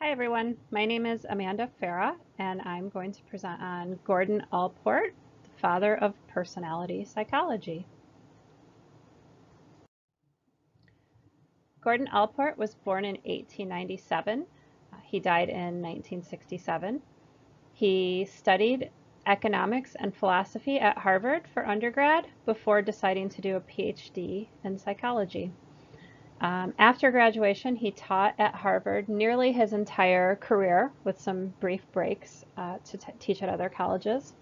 Hi everyone, my name is Amanda Farah and I'm going to present on Gordon Allport, the father of personality psychology. Gordon Allport was born in 1897. He died in 1967. He studied economics and philosophy at Harvard for undergrad before deciding to do a PhD in psychology. After graduation, he taught at Harvard nearly his entire career with some brief breaks to teach at other colleges.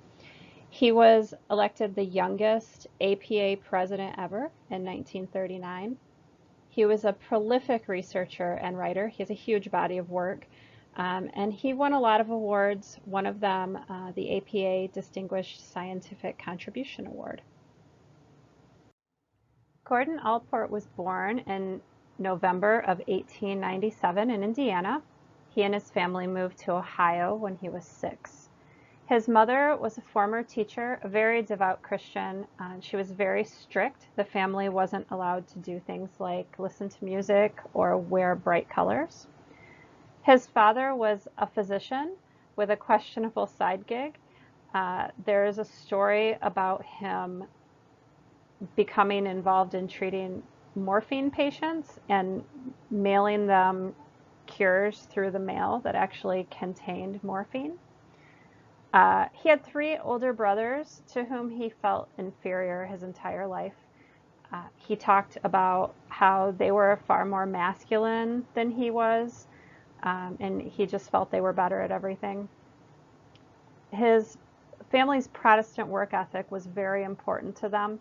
He was elected the youngest APA president ever in 1939. He was a prolific researcher and writer. He has a huge body of work, and he won a lot of awards, one of them the APA Distinguished Scientific Contribution Award. Gordon Allport was born in November of 1897 in Indiana. He and his family moved to Ohio when he was 6. His mother was a former teacher, a very devout Christian. She was very strict. The family wasn't allowed to do things like listen to music or wear bright colors. His father was a physician with a questionable side gig. There is a story about him becoming involved in treating morphine patients and mailing them cures through the mail that actually contained morphine. He had 3 older brothers to whom he felt inferior his entire life. He talked about how they were far more masculine than he was, and he just felt they were better at everything. His family's Protestant work ethic was very important to them.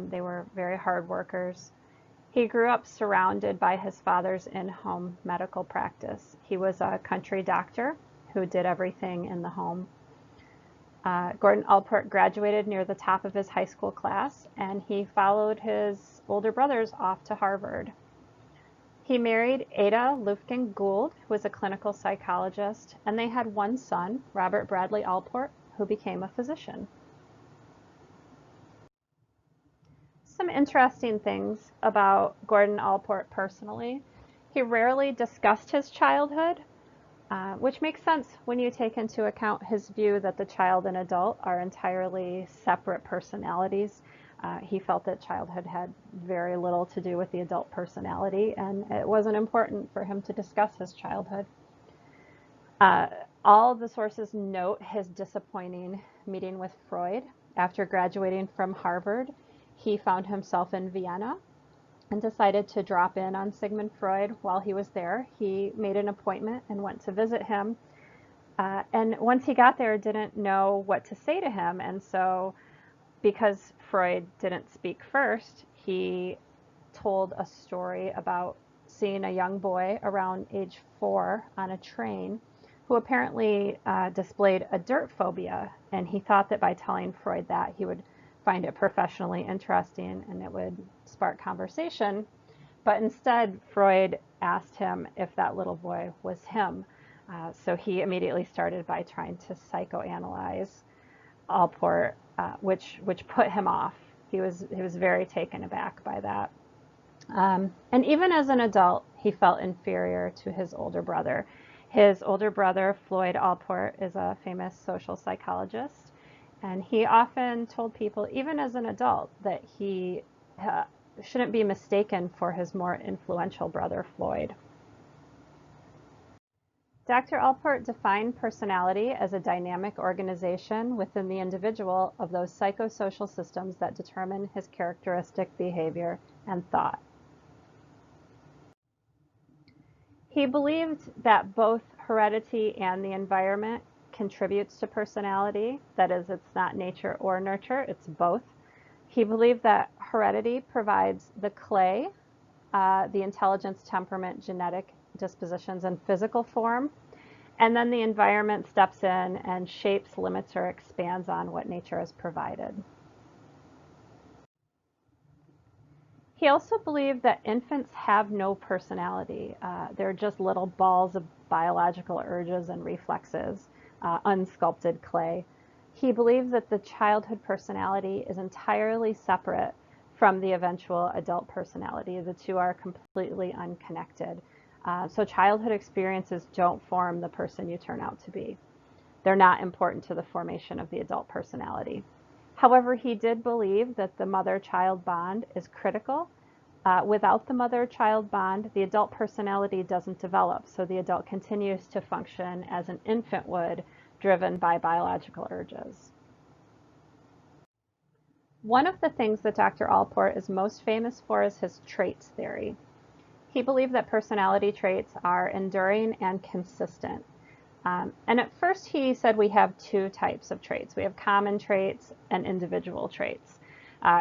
They were very hard workers. He grew up surrounded by his father's in-home medical practice. He was a country doctor who did everything in the home. Gordon Allport graduated near the top of his high school class, and he followed his older brothers off to Harvard. He married Ada Lufkin Gould, who was a clinical psychologist, and they had one son, Robert Bradley Allport, who became a physician. Some interesting things about Gordon Allport personally. He rarely discussed his childhood, which makes sense when you take into account his view that the child and adult are entirely separate personalities. He felt that childhood had very little to do with the adult personality, and it wasn't important for him to discuss his childhood. All the sources note his disappointing meeting with Freud. After graduating from Harvard, he found himself in Vienna and decided to drop in on Sigmund Freud while he was there. He made an appointment and went to visit him. And once he got there, didn't know what to say to him. And so because Freud didn't speak first, he told a story about seeing a young boy around age 4 on a train who apparently displayed a dirt phobia. And he thought that by telling Freud that, he would find it professionally interesting and it would spark conversation. But instead, Freud asked him if that little boy was him. So he immediately started by trying to psychoanalyze Allport, which put him off. He was very taken aback by that. And even as an adult, he felt inferior to his older brother. His older brother, Floyd Allport, is a famous social psychologist. And he often told people, even as an adult, that he shouldn't be mistaken for his more influential brother, Floyd. Dr. Allport defined personality as a dynamic organization within the individual of those psychosocial systems that determine his characteristic behavior and thought. He believed that both heredity and the environment contributes to personality. That is, it's not nature or nurture, it's both. He believed that heredity provides the clay, the intelligence, temperament, genetic dispositions, and physical form, and then the environment steps in and shapes, limits, or expands on what nature has provided. He also believed that infants have no personality. They're just little balls of biological urges and reflexes. Unsculpted clay. He believes that the childhood personality is entirely separate from the eventual adult personality. The two are completely unconnected. So childhood experiences don't form the person you turn out to be. They're not important to the formation of the adult personality. However, he did believe that the mother-child bond is critical. Without the mother-child bond, the adult personality doesn't develop, so the adult continues to function as an infant would, driven by biological urges. One of the things that Dr. Allport is most famous for is his traits theory. He believed that personality traits are enduring and consistent. And at first he said we have two types of traits. We have common traits and individual traits.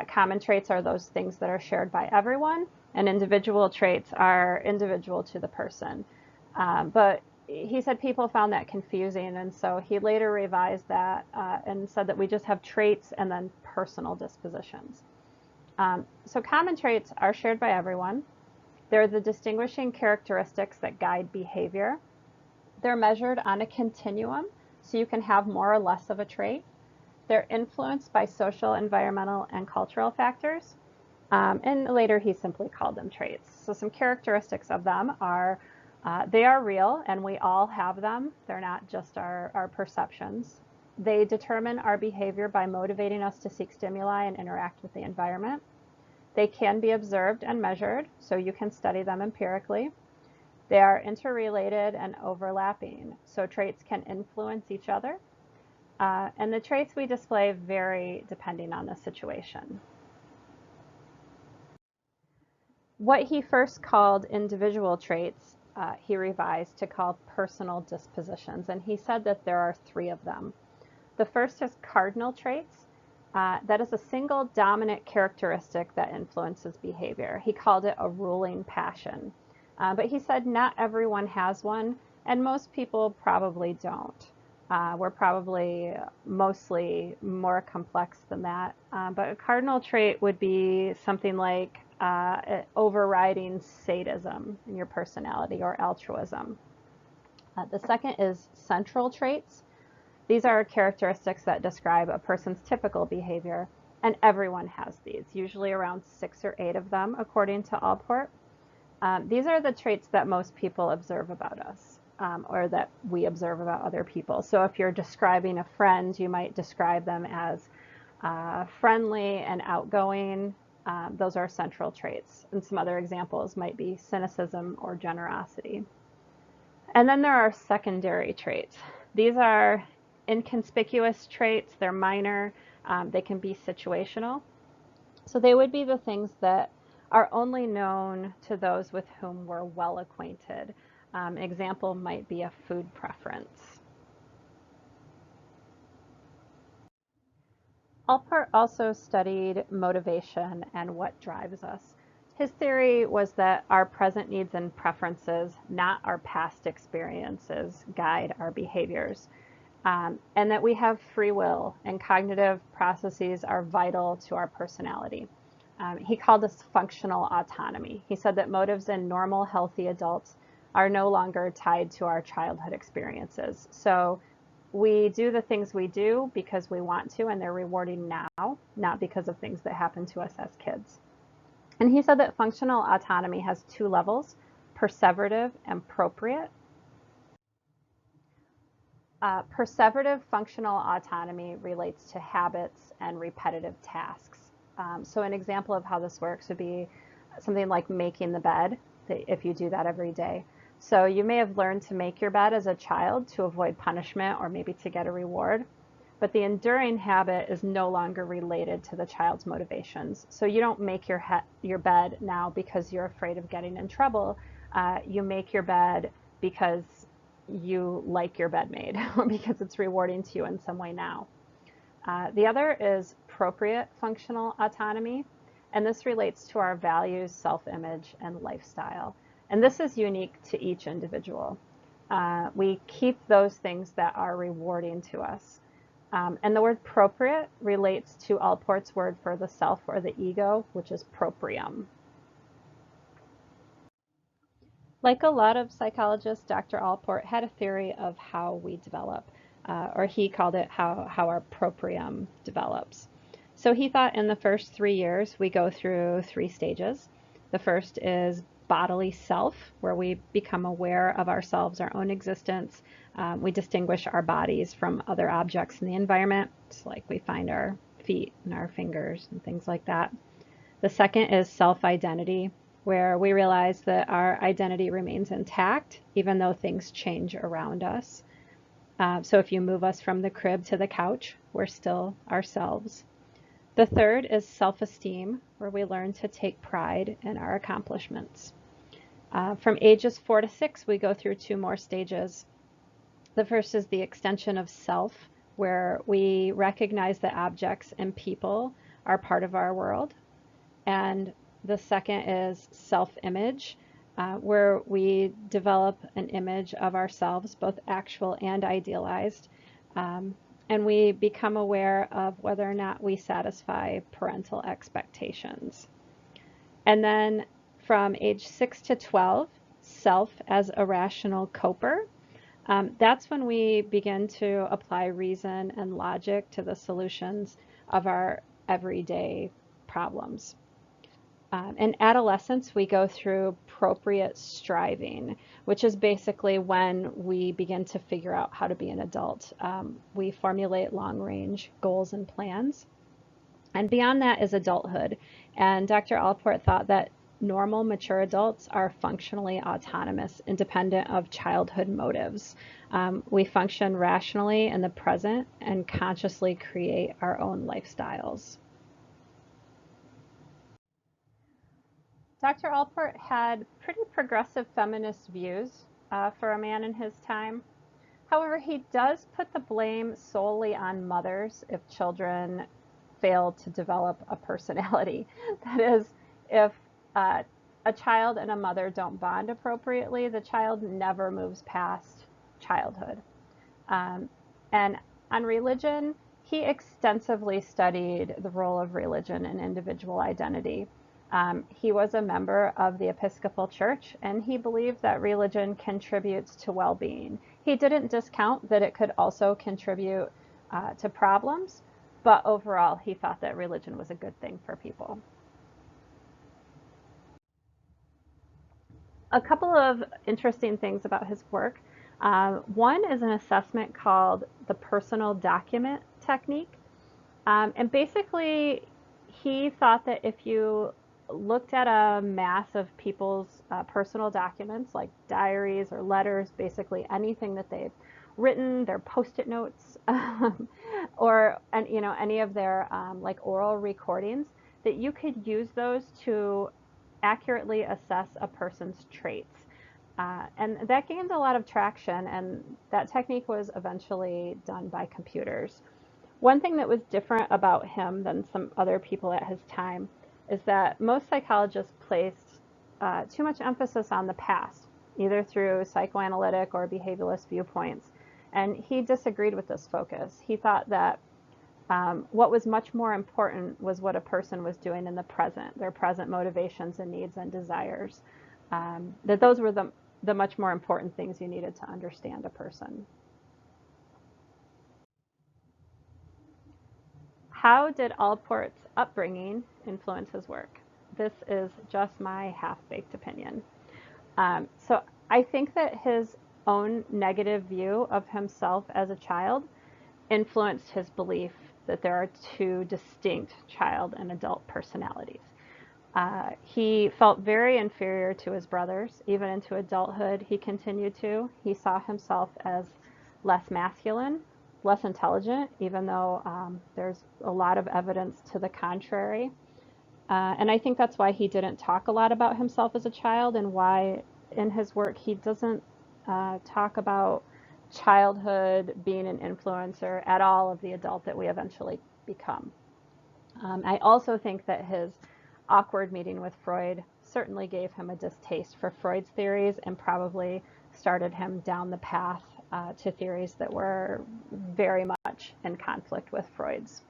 Common traits are those things that are shared by everyone, and individual traits are individual to the person. But he said people found that confusing, and so he later revised that and said that we just have traits and then personal dispositions. So common traits are shared by everyone. They're the distinguishing characteristics that guide behavior. They're measured on a continuum, so you can have more or less of a trait. They're influenced by social, environmental, and cultural factors. And later he simply called them traits. So some characteristics of them are they are real and we all have them. They're not just our perceptions. They determine our behavior by motivating us to seek stimuli and interact with the environment. They can be observed and measured, so you can study them empirically. They are interrelated and overlapping, so traits can influence each other. And the traits we display vary depending on the situation. What he first called individual traits, he revised to call personal dispositions, and he said that there are three of them. The first is cardinal traits. That is a single dominant characteristic that influences behavior. He called it a ruling passion. But he said not everyone has one, and most people probably don't. We're probably mostly more complex than that. But a cardinal trait would be something like overriding sadism in your personality or altruism. The second is central traits. These are characteristics that describe a person's typical behavior, and everyone has these, usually around 6 or 8 of them, according to Allport. These are the traits that most people observe about us, or that we observe about other people. So if you're describing a friend, you might describe them as friendly and outgoing. Those are central traits. And some other examples might be cynicism or generosity. And then there are secondary traits. These are inconspicuous traits. They're minor. They can be situational. So they would be the things that are only known to those with whom we're well acquainted. An example might be a food preference. Allport also studied motivation and what drives us. His theory was that our present needs and preferences, not our past experiences, guide our behaviors. And that we have free will and cognitive processes are vital to our personality. He called this functional autonomy. He said that motives in normal, healthy adults are no longer tied to our childhood experiences. So we do the things we do because we want to, and they're rewarding now, not because of things that happen to us as kids. And he said that functional autonomy has 2 levels, perseverative and appropriate. Perseverative functional autonomy relates to habits and repetitive tasks. So an example of how this works would be something like making the bed, if you do that every day. So you may have learned to make your bed as a child to avoid punishment or maybe to get a reward, but the enduring habit is no longer related to the child's motivations. So you don't make your bed now because you're afraid of getting in trouble. You make your bed because you like your bed made or because it's rewarding to you in some way now. The other is appropriate functional autonomy, and this relates to our values, self-image, and lifestyle. And this is unique to each individual. We keep those things that are rewarding to us. And the word appropriate relates to Allport's word for the self or the ego, which is proprium. Like a lot of psychologists, Dr. Allport had a theory of how we develop, or he called it how our proprium develops. So he thought in the first 3 years we go through 3 stages. The first is bodily self, where we become aware of ourselves, our own existence. We distinguish our bodies from other objects in the environment. It's like we find our feet and our fingers and things like that. The second is self-identity, where we realize that our identity remains intact even though things change around us. So if you move us from the crib to the couch, we're still ourselves. The third is self-esteem, where we learn to take pride in our accomplishments. From ages 4 to 6, we go through 2 more stages. The first is the extension of self, where we recognize that objects and people are part of our world. And the second is self-image, where we develop an image of ourselves, both actual and idealized, and we become aware of whether or not we satisfy parental expectations. And then from age 6 to 12, self as a rational coper. That's when we begin to apply reason and logic to the solutions of our everyday problems. In adolescence, we go through appropriate striving, which is basically when we begin to figure out how to be an adult. We formulate long-range goals and plans. And beyond that is adulthood. And Dr. Allport thought that normal, mature adults are functionally autonomous, independent of childhood motives. We function rationally in the present and consciously create our own lifestyles. Dr. Allport had pretty progressive feminist views for a man in his time. However, he does put the blame solely on mothers if children fail to develop a personality. That is, if a child and a mother don't bond appropriately, the child never moves past childhood. And on religion, he extensively studied the role of religion in individual identity. He was a member of the Episcopal Church, and he believed that religion contributes to well-being. He didn't discount that it could also contribute to problems, but overall, he thought that religion was a good thing for people. A couple of interesting things about his work. One is an assessment called the personal document technique. And basically, he thought that if you looked at a mass of people's personal documents, like diaries or letters, basically anything that they've written, their post-it notes, or any of their like oral recordings, that you could use those to accurately assess a person's traits. And that gained a lot of traction, and that technique was eventually done by computers. One thing that was different about him than some other people at his time is that most psychologists placed too much emphasis on the past, either through psychoanalytic or behavioralist viewpoints. And he disagreed with this focus. He thought that what was much more important was what a person was doing in the present, their present motivations and needs and desires. That those were the much more important things you needed to understand a person. How did Allport's upbringing influence his work? This is just my half-baked opinion. So I think that his own negative view of himself as a child influenced his belief that there are 2 distinct child and adult personalities. He felt very inferior to his brothers. Even into adulthood, he continued to. He saw himself as less masculine, less intelligent, even though there's a lot of evidence to the contrary. And I think that's why he didn't talk a lot about himself as a child, and why in his work he doesn't talk about childhood being an influencer at all of the adult that we eventually become. I also think that his awkward meeting with Freud certainly gave him a distaste for Freud's theories and probably started him down the path to theories that were very much in conflict with Freud's.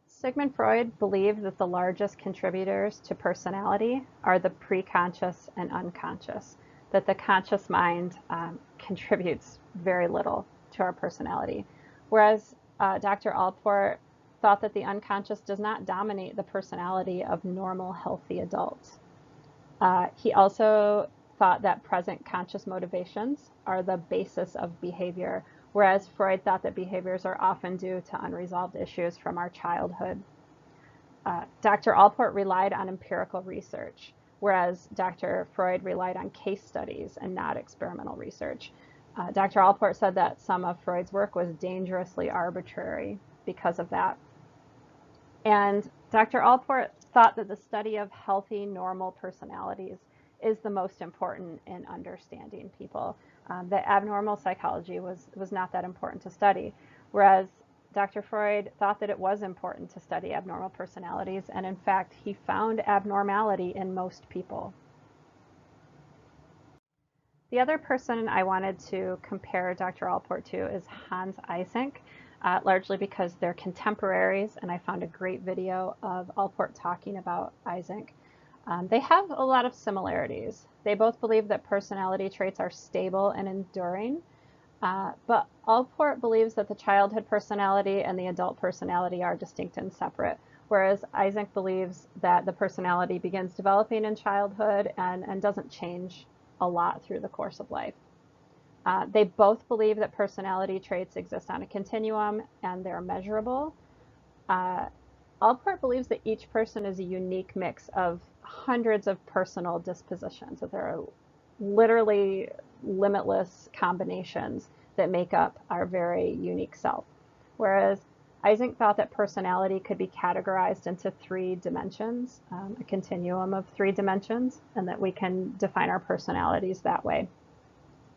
Sigmund Freud believed that the largest contributors to personality are the preconscious and unconscious, that the conscious mind contributes very little to our personality. Whereas Dr. Allport thought that the unconscious does not dominate the personality of normal, healthy adults. He also thought that present conscious motivations are the basis of behavior, whereas Freud thought that behaviors are often due to unresolved issues from our childhood. Dr. Allport relied on empirical research, whereas Dr. Freud relied on case studies and not experimental research. Dr. Allport said that some of Freud's work was dangerously arbitrary because of that. And Dr. Allport thought that the study of healthy, normal personalities is the most important in understanding people. That abnormal psychology was not that important to study, whereas Dr. Freud thought that it was important to study abnormal personalities, and in fact, he found abnormality in most people. The other person I wanted to compare Dr. Allport to is Hans Eysenck, largely because they're contemporaries, and I found a great video of Allport talking about Eysenck. They have a lot of similarities. They both believe that personality traits are stable and enduring, but Allport believes that the childhood personality and the adult personality are distinct and separate, whereas Eysenck believes that the personality begins developing in childhood and doesn't change a lot through the course of life. They both believe that personality traits exist on a continuum and they're measurable. Allport believes that each person is a unique mix of hundreds of personal dispositions, that there are literally limitless combinations that make up our very unique self. Whereas Eysenck thought that personality could be categorized into 3 dimensions, a continuum of 3 dimensions, and that we can define our personalities that way.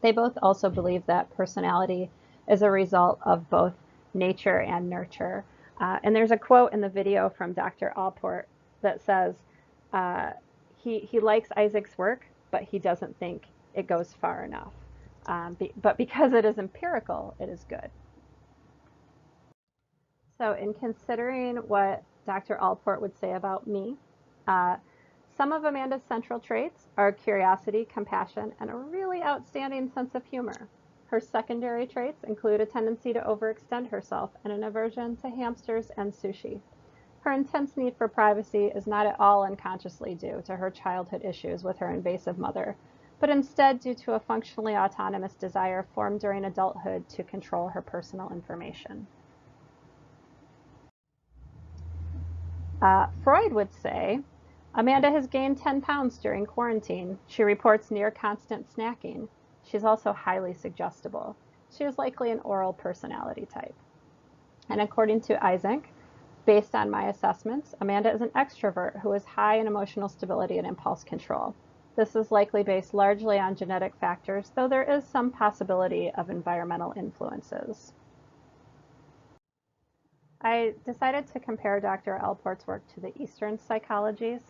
They both also believe that personality is a result of both nature and nurture. And there's a quote in the video from Dr. Allport that says he likes Eysenck's work, but he doesn't think it goes far enough. But because it is empirical, it is good. So in considering what Dr. Allport would say about me, some of Amanda's central traits are curiosity, compassion, and a really outstanding sense of humor. Her secondary traits include a tendency to overextend herself and an aversion to hamsters and sushi. Her intense need for privacy is not at all unconsciously due to her childhood issues with her invasive mother, but instead due to a functionally autonomous desire formed during adulthood to control her personal information. Freud would say, Amanda has gained 10 pounds during quarantine. She reports near constant snacking. She's also highly suggestible. She is likely an oral personality type. And according to Eysenck, based on my assessments, Amanda is an extrovert who is high in emotional stability and impulse control. This is likely based largely on genetic factors, though there is some possibility of environmental influences. I decided to compare Dr. Allport's work to the Eastern psychologies.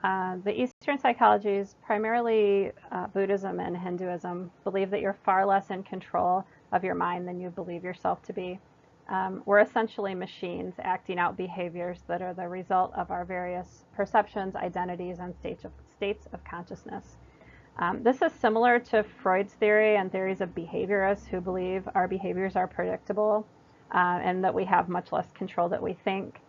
The Eastern psychologies, primarily Buddhism and Hinduism, believe that you're far less in control of your mind than you believe yourself to be. We're essentially machines acting out behaviors that are the result of our various perceptions, identities, and states of consciousness. This is similar to Freud's theory and theories of behaviorists who believe our behaviors are predictable and that we have much less control than we think.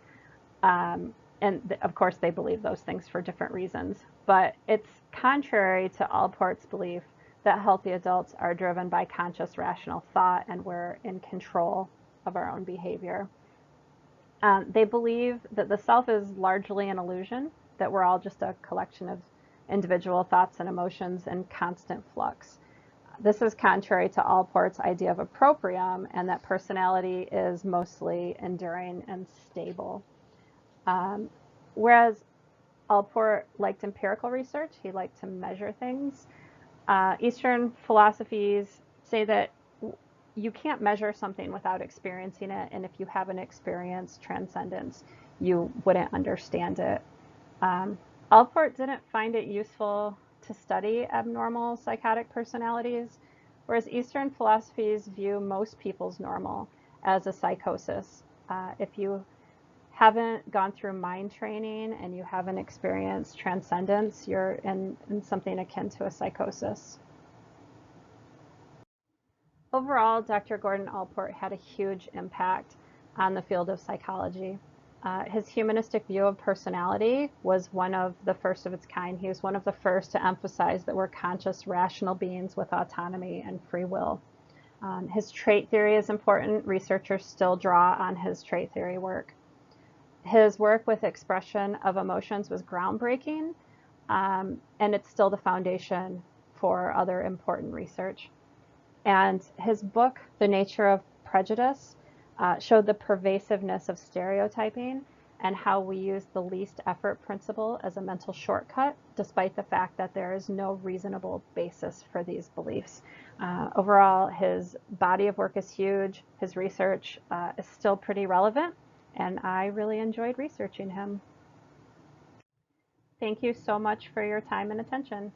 And of course, they believe those things for different reasons. But it's contrary to Allport's belief that healthy adults are driven by conscious, rational thought and we're in control of our own behavior. They believe that the self is largely an illusion, that we're all just a collection of individual thoughts and emotions in constant flux. This is contrary to Allport's idea of approprium and that personality is mostly enduring and stable. Whereas Allport liked empirical research, he liked to measure things. Eastern philosophies say that you can't measure something without experiencing it, and if you haven't experienced transcendence, you wouldn't understand it. Allport didn't find it useful to study abnormal psychotic personalities, whereas Eastern philosophies view most people's normal as a psychosis. If you haven't gone through mind training and you haven't experienced transcendence, you're in something akin to a psychosis. Overall, Dr. Gordon Allport had a huge impact on the field of psychology. His humanistic view of personality was one of the first of its kind. He was one of the first to emphasize that we're conscious, rational beings with autonomy and free will. His trait theory is important. Researchers still draw on his trait theory work. His work with expression of emotions was groundbreaking, and it's still the foundation for other important research. And his book, The Nature of Prejudice, showed the pervasiveness of stereotyping and how we use the least effort principle as a mental shortcut, despite the fact that there is no reasonable basis for these beliefs. Overall, his body of work is huge. His research is still pretty relevant, and I really enjoyed researching him. Thank you so much for your time and attention.